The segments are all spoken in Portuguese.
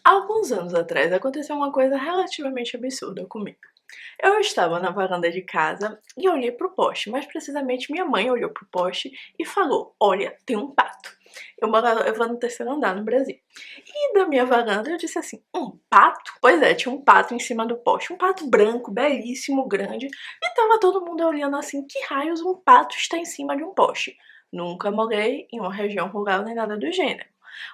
Há alguns anos atrás aconteceu uma coisa relativamente absurda comigo. Eu estava na varanda de casa e olhei para o poste, mais precisamente minha mãe olhou para o poste e falou: "Olha, tem um pato." Eu vou no terceiro andar no Brasil. E da minha varanda eu disse assim: "Um pato?" Pois é, tinha um pato em cima do poste, um pato branco, belíssimo, grande, e estava todo mundo olhando assim: "Que raios um pato está em cima de um poste?" Nunca morei em uma região rural nem nada do gênero.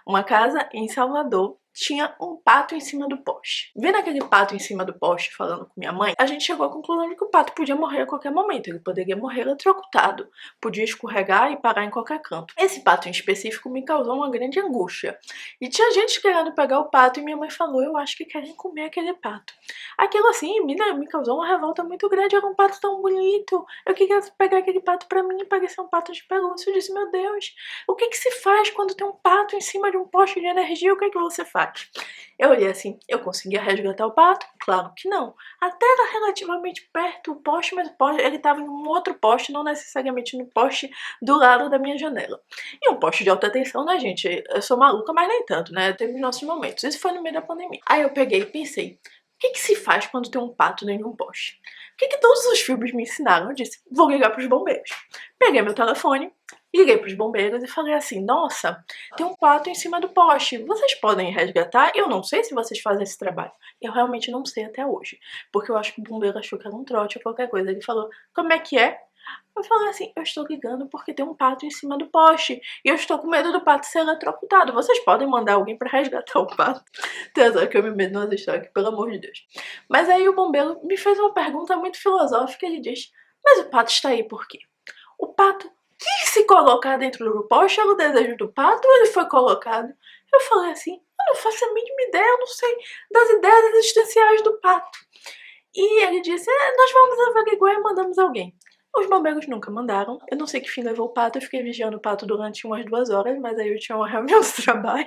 Uma casa em Salvador tinha um pato em cima do poste. Vendo aquele pato em cima do poste falando com minha mãe, a gente chegou à conclusão de que o pato podia morrer a qualquer momento. Ele poderia morrer eletrocutado, podia escorregar e parar em qualquer canto. Esse pato em específico me causou uma grande angústia. E tinha gente querendo pegar o pato e minha mãe falou: "Eu acho que querem comer aquele pato." Aquilo assim me causou uma revolta muito grande. Era um pato tão bonito. Eu queria pegar aquele pato pra mim e parecia um pato de pelúcia. Eu disse: "Meu Deus, o que que se faz quando tem um pato em cima de um poste de energia? O que é que você faz?" Eu olhei assim: eu conseguia resgatar o pato? Claro que não. Até era relativamente perto o poste, mas ele estava em um outro poste, não necessariamente no poste do lado da minha janela. E um poste de alta tensão, né, gente? Eu sou maluca, mas nem tanto, né? Teve os nossos momentos. Isso foi no meio da pandemia. Aí eu peguei e pensei: o que que se faz quando tem um pato dentro de um poste? O que que todos os filmes me ensinaram? Eu disse: vou ligar pros bombeiros. Peguei meu telefone, liguei pros bombeiros e falei assim: nossa, tem um pato em cima do poste, vocês podem resgatar? Eu não sei se vocês fazem esse trabalho. Eu realmente não sei até hoje, porque eu acho que o bombeiro achou que era um trote ou qualquer coisa. Ele falou: como é que é? Eu falei assim: eu estou ligando porque tem um pato em cima do poste e eu estou com medo do pato ser eletrocutado. Vocês podem mandar alguém para resgatar o pato? Tem que eu me meto nas histórias aqui, pelo amor de Deus. Mas aí o bombeiro me fez uma pergunta muito filosófica. Ele diz: mas o pato está aí por quê? O pato quis se colocar dentro do poste, era o desejo do pato ou ele foi colocado? Eu falei assim: eu não faço a mínima ideia, eu não sei das ideias existenciais do pato. E ele disse: nós vamos averiguar e mandamos alguém. Os bombeiros nunca mandaram. Eu não sei que fim levou o pato, eu fiquei vigiando o pato durante umas 2 horas, mas aí eu tinha uma reunião de trabalho.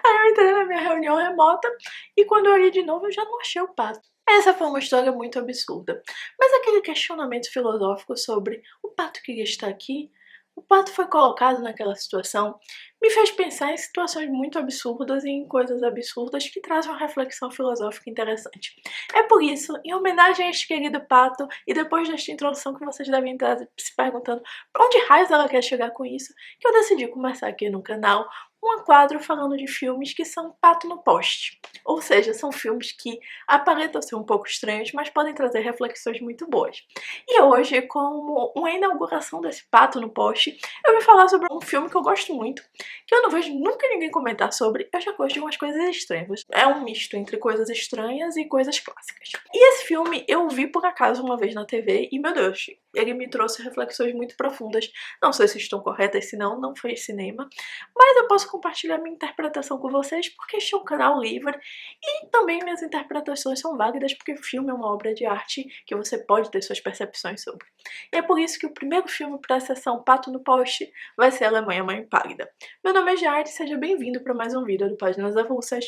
Aí eu entrei na minha reunião remota e quando eu olhei de novo eu já não achei o pato. Essa foi uma história muito absurda. Mas aquele questionamento filosófico sobre o pato queria estar aqui, o pato foi colocado naquela situação, me fez pensar em situações muito absurdas e em coisas absurdas que trazem uma reflexão filosófica interessante. É por isso, em homenagem a este querido pato, e depois desta introdução que vocês devem estar se perguntando pra onde raios ela quer chegar com isso, que eu decidi começar aqui no canal um quadro falando de filmes que são pato no poste. Ou seja, são filmes que aparentam ser um pouco estranhos, mas podem trazer reflexões muito boas. E hoje, como uma inauguração desse pato no poste, eu vim falar sobre um filme que eu gosto muito, que eu não vejo nunca ninguém comentar sobre. Eu já gosto de umas coisas estranhas. É um misto entre coisas estranhas e coisas clássicas. E esse filme eu vi por acaso uma vez na TV e, meu Deus, ele me trouxe reflexões muito profundas. Não sei se estão corretas, se não, não foi cinema. Mas eu posso compartilhar minha interpretação com vocês porque este é um canal livre e também minhas interpretações são válidas porque o filme é uma obra de arte que você pode ter suas percepções sobre. E é por isso que o primeiro filme para a sessão Pato no Poste vai ser Alemanha Mãe Pálida. Meu nome é Jade e seja bem-vindo para mais um vídeo do Páginas Avulsas.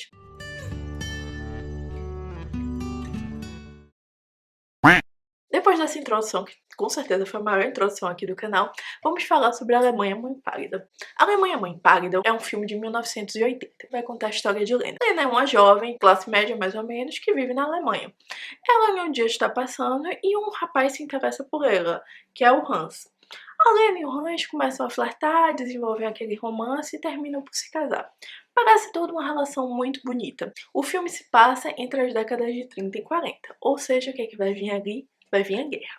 Depois dessa introdução, que com certeza foi a maior introdução aqui do canal, vamos falar sobre Alemanha Mãe Pálida. Alemanha Mãe Pálida é um filme de 1980 que vai contar a história de Lena. Lena é uma jovem, classe média mais ou menos, que vive na Alemanha. Ela em um dia está passando e um rapaz se interessa por ela, que é o Hans. A Lena e o Hans começam a flertar, desenvolvem aquele romance e terminam por se casar. Parece toda uma relação muito bonita. O filme se passa entre as décadas de 30 e 40, ou seja, o que é que vai vir ali? Vai vir a guerra.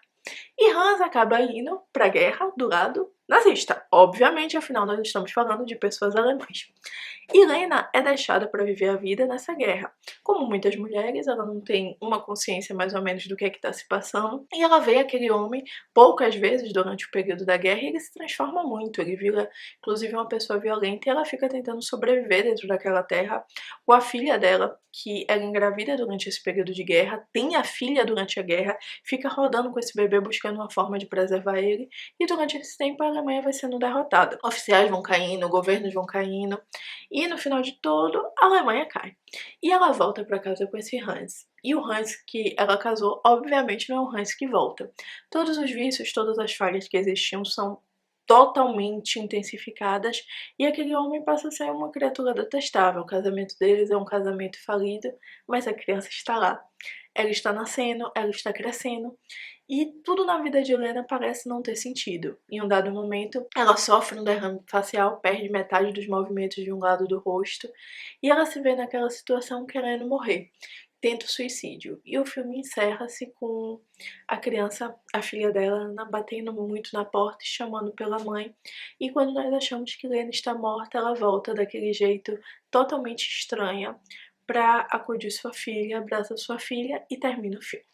E Hans acaba indo pra guerra do lado nazista. Obviamente, afinal, nós estamos falando de pessoas alemãs. E Lena é deixada para viver a vida nessa guerra. Como muitas mulheres, ela não tem uma consciência mais ou menos do que é que está se passando. E ela vê aquele homem poucas vezes durante o período da guerra e ele se transforma muito. Ele vira, inclusive, uma pessoa violenta e ela fica tentando sobreviver dentro daquela terra com a filha dela, que ela engravida durante esse período de guerra, tem a filha durante a guerra, fica rodando com esse bebê buscando uma forma de preservar ele. E durante esse tempo a Alemanha vai sendo derrotada. Oficiais vão caindo, governos vão caindo. E no final de tudo, a Alemanha cai. E ela volta para casa com esse Hans. E o Hans que ela casou, obviamente, não é o Hans que volta. Todos os vícios, todas as falhas que existiam são totalmente intensificadas, e aquele homem passa a ser uma criatura detestável. O casamento deles é um casamento falido, mas a criança está lá. Ela está nascendo, ela está crescendo, e tudo na vida de Helena parece não ter sentido. Em um dado momento, ela sofre um derrame facial, perde metade dos movimentos de um lado do rosto, e ela se vê naquela situação querendo morrer. Tenta o suicídio. E o filme encerra-se com a criança, a filha dela, batendo muito na porta e chamando pela mãe. E quando nós achamos que Helena está morta, ela volta daquele jeito totalmente estranha para acudir sua filha, abraça sua filha e termina o filme.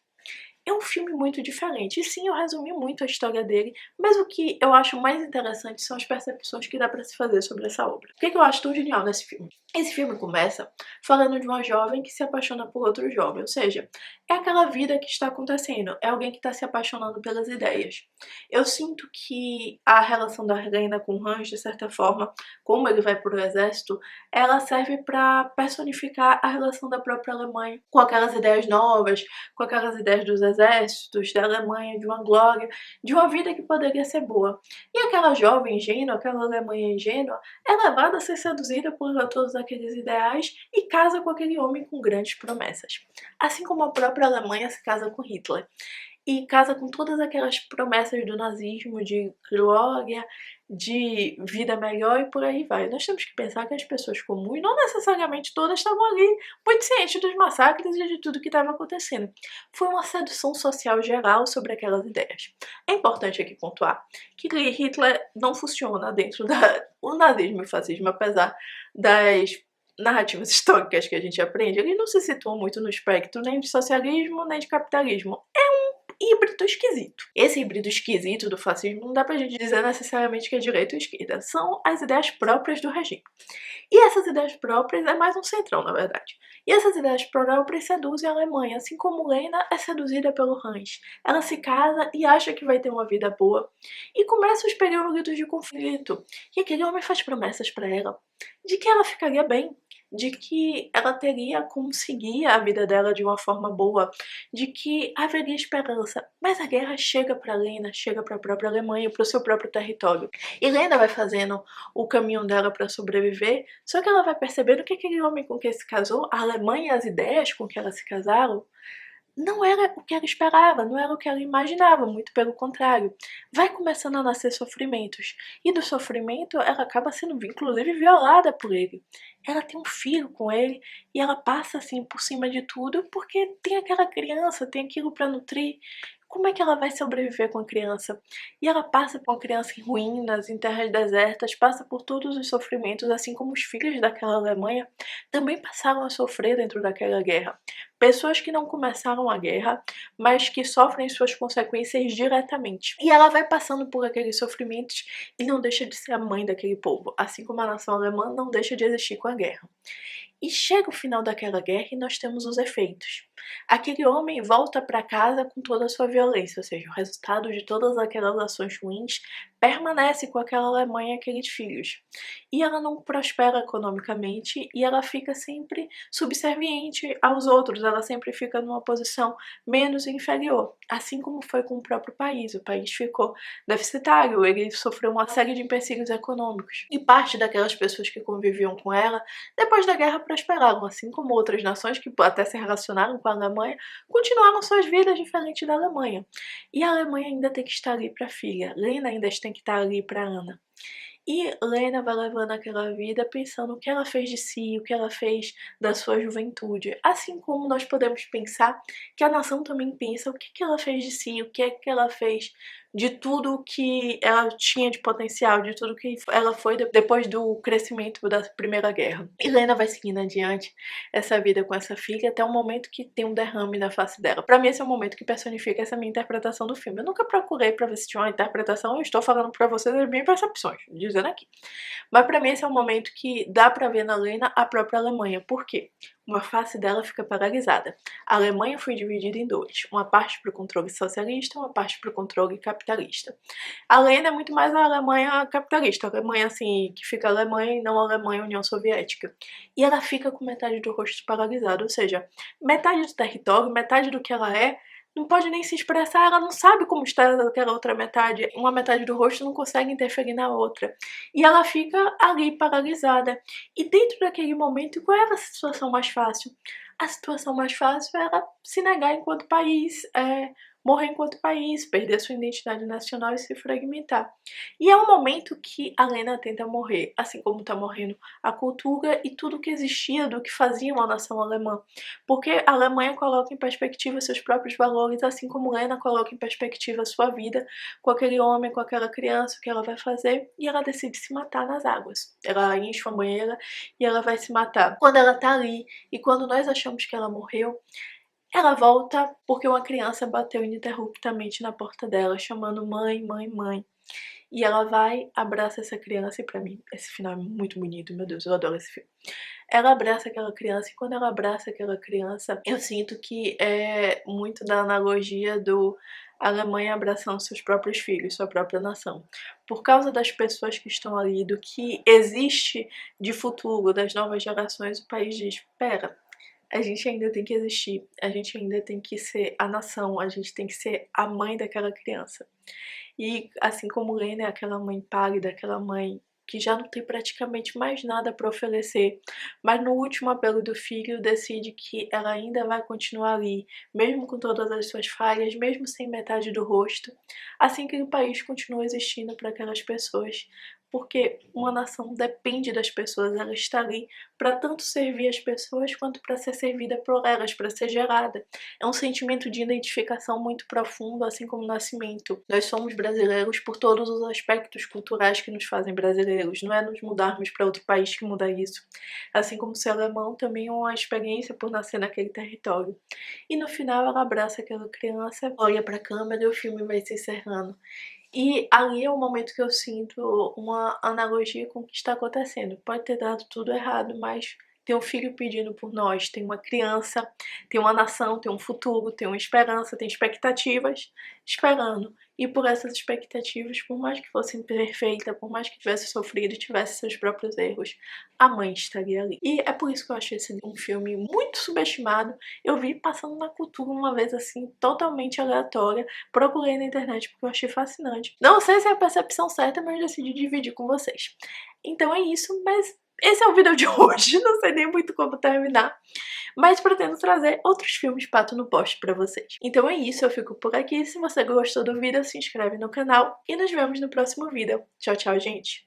É um filme muito diferente, e sim, eu resumi muito a história dele, mas o que eu acho mais interessante são as percepções que dá pra se fazer sobre essa obra. O que eu acho tão genial nesse filme? Esse filme começa falando de uma jovem que se apaixona por outro jovem, ou seja, é aquela vida que está acontecendo, é alguém que está se apaixonando pelas ideias. Eu sinto que a relação da Helena com o Hans, de certa forma, como ele vai pro exército, ela serve pra personificar a relação da própria Alemanha com aquelas ideias novas, com aquelas ideias dos exércitos, da Alemanha, de uma glória, de uma vida que poderia ser boa. E aquela jovem ingênua, aquela Alemanha ingênua, é levada a ser seduzida por todos aqueles ideais e casa com aquele homem com grandes promessas. Assim como a própria Alemanha se casa com Hitler. E casa com todas aquelas promessas do nazismo, de glória, de vida melhor e por aí vai. Nós temos que pensar que as pessoas comuns, não necessariamente todas, estavam ali muito cientes dos massacres e de tudo que estava acontecendo. Foi uma sedução social geral sobre aquelas ideias. É importante aqui pontuar que Hitler não funciona dentro do nazismo e o fascismo, apesar das narrativas históricas que a gente aprende, ele não se situa muito no espectro nem de socialismo nem de capitalismo. Híbrido esquisito. Esse híbrido esquisito do fascismo não dá pra gente dizer necessariamente que é direita ou esquerda, são as ideias próprias do regime. E essas ideias próprias é mais um centrão, na verdade. E essas ideias próprias seduzem a Alemanha, assim como Lena é seduzida pelo Hans. Ela se casa e acha que vai ter uma vida boa. E começam os períodos de conflito. E aquele homem faz promessas pra ela de que ela ficaria bem, de que ela teria como seguir a vida dela de uma forma boa, de que haveria esperança. Mas a guerra chega para Lena, chega para a própria Alemanha, para o seu próprio território. E Lena vai fazendo o caminho dela para sobreviver, só que ela vai percebendo que aquele homem com quem se casou, a Alemanha e as ideias com que ela se casaram, não era o que ela esperava, não era o que ela imaginava, muito pelo contrário. Vai começando a nascer sofrimentos, e do sofrimento ela acaba sendo inclusive violada por ele. Ela tem um filho com ele, e ela passa assim por cima de tudo, porque tem aquela criança, tem aquilo para nutrir. Como é que ela vai sobreviver com a criança? E ela passa com a criança em ruínas, em terras desertas, passa por todos os sofrimentos, assim como os filhos daquela Alemanha também passaram a sofrer dentro daquela guerra. Pessoas que não começaram a guerra, mas que sofrem suas consequências diretamente. E ela vai passando por aqueles sofrimentos e não deixa de ser a mãe daquele povo, assim como a nação alemã não deixa de existir com a guerra. E chega o final daquela guerra e nós temos os efeitos. Aquele homem volta para casa com toda a sua violência, ou seja, o resultado de todas aquelas ações ruins permanece com aquela Alemanha e aqueles filhos. E ela não prospera economicamente e ela fica sempre subserviente aos outros, ela sempre fica numa posição menos inferior, assim como foi com o próprio país. O país ficou deficitário, ele sofreu uma série de empecilhos econômicos. E parte daquelas pessoas que conviviam com ela, depois da guerra prosperaram, assim como outras nações que até se relacionaram com a Alemanha, continuaram suas vidas diferentes da Alemanha. E a Alemanha ainda tem que estar ali para a filha, Lena ainda tem que estar ali para Ana. E Lena vai levando aquela vida pensando o que ela fez de si, o que ela fez da sua juventude. Assim como nós podemos pensar que a nação também pensa o que ela fez de si, o que é que ela fez de tudo que ela tinha de potencial, de tudo que ela foi depois do crescimento da Primeira Guerra. E Lena vai seguindo adiante essa vida com essa filha até o momento que tem um derrame na face dela. Pra mim esse é o momento que personifica essa minha interpretação do filme. Eu nunca procurei pra ver se tinha uma interpretação, eu estou falando pra vocês as minhas percepções, dizendo aqui. Mas pra mim esse é o momento que dá pra ver na Lena a própria Alemanha. Por quê? Uma face dela fica paralisada. A Alemanha foi dividida em dois, uma parte para o controle socialista, uma parte para o controle capitalista. A Lena é muito mais a Alemanha capitalista, a Alemanha assim, que fica a Alemanha e não a Alemanha União Soviética. E ela fica com metade do rosto paralisado, ou seja, metade do território, metade do que ela é, não pode nem se expressar, ela não sabe como está aquela outra metade, uma metade do rosto não consegue interferir na outra. E ela fica ali paralisada. E dentro daquele momento, qual era a situação mais fácil? A situação mais fácil era se negar enquanto país, morrer enquanto país, perder sua identidade nacional e se fragmentar. E é um momento que a Lena tenta morrer, assim como está morrendo a cultura e tudo que existia do que fazia uma nação alemã. Porque a Alemanha coloca em perspectiva seus próprios valores, assim como Lena coloca em perspectiva a sua vida com aquele homem, com aquela criança, o que ela vai fazer, e ela decide se matar nas águas. Ela enche uma banheira e ela vai se matar. Quando ela tá ali e quando nós achamos que ela morreu, ela volta porque uma criança bateu ininterruptamente na porta dela, chamando mãe, mãe, mãe. E ela vai, abraça essa criança, e pra mim esse final é muito bonito, meu Deus, eu adoro esse filme. Ela abraça aquela criança, e quando ela abraça aquela criança, eu sinto que é muito da analogia do Alemanha abraçando seus próprios filhos, sua própria nação. Por causa das pessoas que estão ali, do que existe de futuro, das novas gerações, o país diz: "Espera, a gente ainda tem que existir, a gente ainda tem que ser a nação, a gente tem que ser a mãe daquela criança." E assim como Lena é aquela mãe pálida, aquela mãe que já não tem praticamente mais nada para oferecer, mas no último apelo do filho decide que ela ainda vai continuar ali, mesmo com todas as suas falhas, mesmo sem metade do rosto, assim que o país continua existindo para aquelas pessoas. Porque uma nação depende das pessoas, ela está ali para tanto servir as pessoas quanto para ser servida por elas, para ser gerada. É um sentimento de identificação muito profundo, assim como o nascimento. Nós somos brasileiros por todos os aspectos culturais que nos fazem brasileiros, não é nos mudarmos para outro país que muda isso. Assim como ser alemão também é uma experiência por nascer naquele território. E no final ela abraça aquela criança, olha para a câmera e o filme vai se encerrando. E ali é o momento que eu sinto uma analogia com o que está acontecendo. Pode ter dado tudo errado, mas tem um filho pedindo por nós, tem uma criança, tem uma nação, tem um futuro, tem uma esperança, tem expectativas esperando. E por essas expectativas, por mais que fosse imperfeita, por mais que tivesse sofrido e tivesse seus próprios erros, a mãe estaria ali. E é por isso que eu achei esse um filme muito subestimado. Eu vi passando na cultura uma vez assim, totalmente aleatória. Procurei na internet porque eu achei fascinante. Não sei se é a percepção certa, mas decidi dividir com vocês. Então é isso, mas esse é o vídeo de hoje, não sei nem muito como terminar, mas pretendo trazer outros filmes pato no poste pra vocês. Então é isso, eu fico por aqui. Se você gostou do vídeo, se inscreve no canal e nos vemos no próximo vídeo. Tchau, tchau, gente!